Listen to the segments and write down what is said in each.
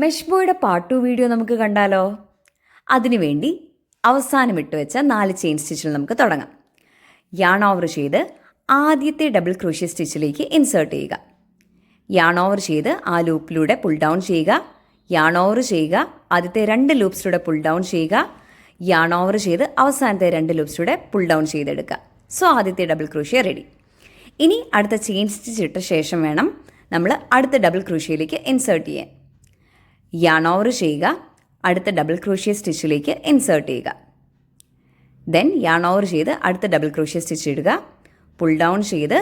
Mesh ബോയുടെ part 2 video നമുക്ക് കണ്ടാലോ? അതിനുവേണ്ടി അവസാനം ഇട്ട് വെച്ച 4 ചെയിൻ സ്റ്റിച്ചിൽ നമുക്ക് തുടങ്ങാം. യാൺ ഓവർ ചെയ്ത് ആദ്യത്തെ ഡബിൾ ക്രോഷ്യ സ്റ്റിച്ചിലേക്ക് ഇൻസേർട്ട് ചെയ്യുക. യാൺ ഓവർ ചെയ്ത് ആ ലൂപ്പിലൂടെ പുൾ ഡൗൺ ചെയ്യുക. യാൺ ഓവർ ചെയ്യുക, ആദ്യത്തെ 2 ലൂപ്സിലൂടെ പുൾ ഡൗൺ ചെയ്യുക. യാൺ ഓവർ ചെയ്ത് അവസാനത്തെ 2 ലൂപ്സിലൂടെ പുൾ ഡൗൺ ചെയ്തെടുക്കുക. സോ ആദ്യത്തെ ഡബിൾ ക്രോഷ്യ റെഡി. ഇനി അടുത്ത ചെയിൻ സ്റ്റിച്ച് ഇട്ട ശേഷം വേണം നമ്മൾ അടുത്ത ഡബിൾ ക്രോഷ്യയിലേക്ക് ഇൻസേർട്ട് ചെയ്യാൻ. യാൺ ഓവർ ചെയ്യുക, അടുത്ത ഡബിൾ ക്രോഷ്യ സ്റ്റിച്ചിലേക്ക് ഇൻസേർട്ട് ചെയ്യുക. ദെൻ യാൺ ഓവർ ചെയ്ത് അടുത്ത ഡബിൾ ക്രോഷ്യ സ്റ്റിച്ച് ഇടുക. പുൾ ഡൗൺ ചെയ്ത്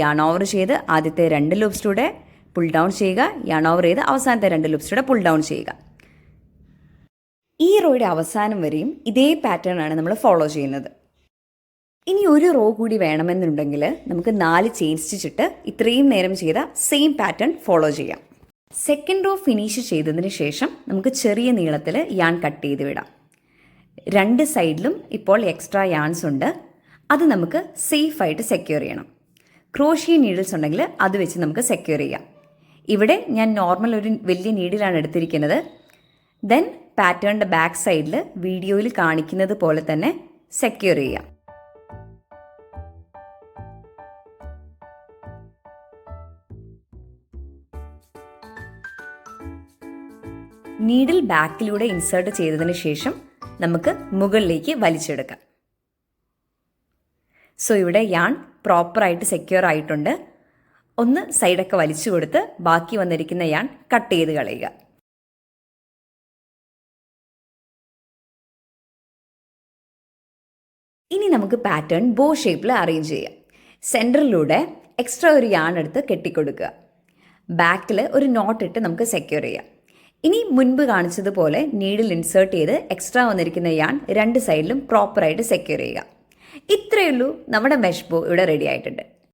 യാൺ ഓവർ ചെയ്ത് ആദ്യത്തെ 2 ലൂപ്സിലൂടെ പുൾ ഡൗൺ ചെയ്യുക. യാൺ ഓവർ ചെയ്ത് അവസാനത്തെ 2 ലൂപ്സിലൂടെ പുൾ ഡൗൺ ചെയ്യുക. ഈ റോയുടെ അവസാനം വരെയും ഇതേ പാറ്റേൺ ആണ് നമ്മൾ ഫോളോ ചെയ്യുന്നത്. ഇനി ഒരു റോ കൂടി വേണമെന്നുണ്ടെങ്കിൽ നമുക്ക് 4 ചെയിൻ സ്റ്റിച്ച് ഇട്ട് ഇത്രയും നേരം ചെയ്ത സെയിം പാറ്റേൺ ഫോളോ ചെയ്യാം. സെക്കൻഡ് റോ ഫിനിഷ് ചെയ്തതിന് ശേഷം നമുക്ക് ചെറിയ നീളത്തിൽ യാൺ കട്ട് ചെയ്ത് വിടാം. 2 സൈഡിലും ഇപ്പോൾ എക്സ്ട്രാ യാൺസ് ഉണ്ട്. അത് നമുക്ക് സേഫായിട്ട് സെക്യൂർ ചെയ്യണം. ക്രോഷ്യ നീഡിൽസ് ഉണ്ടെങ്കിൽ അത് വെച്ച് നമുക്ക് സെക്യൂർ ചെയ്യാം. ഇവിടെ ഞാൻ നോർമൽ ഒരു വലിയ നീഡിലാണ് എടുത്തിരിക്കുന്നത്. ദെൻ പാറ്റേണിൻ്റെ ബാക്ക് സൈഡിൽ വീഡിയോയിൽ കാണിക്കുന്നത് പോലെ തന്നെ സെക്യൂർ ചെയ്യാം. നീഡിൽ ബാക്കിലൂടെ ഇൻസേർട്ട് ചെയ്തതിന് ശേഷം നമുക്ക് മുകളിലേക്ക് വലിച്ചെടുക്കാം. സോ ഇവിടെ യാൺ പ്രോപ്പറായിട്ട് സെക്യൂർ ആയിട്ടുണ്ട്. ഒന്ന് സൈഡൊക്കെ വലിച്ചു കൊടുത്ത് ബാക്കി വന്നിരിക്കുന്ന യാൺ കട്ട് ചെയ്ത് കളയുക. ഇനി നമുക്ക് പാറ്റേൺ ബോ ഷേപ്പിൽ അറേഞ്ച് ചെയ്യാം. സെൻറ്ററിലൂടെ എക്സ്ട്രാ ഒരു യാൺ എടുത്ത് കെട്ടിക്കൊടുക്കുക. ബാക്കിൽ ഒരു നോട്ട് ഇട്ട് നമുക്ക് സെക്യൂർ ചെയ്യാം. ഇനി മുൻപ് കാണിച്ചതുപോലെ നീഡിൽ ഇൻസേർട്ട് ചെയ്ത് എക്സ്ട്രാ വന്നിരിക്കുന്ന യാൺ 2 സൈഡിലും പ്രോപ്പറായിട്ട് സെക്യൂർ ചെയ്യുക. ഇത്രയേ ഉള്ളൂ, നമ്മുടെ മെഷ് ബോ ഇവിടെ റെഡി ആയിട്ടുണ്ട്.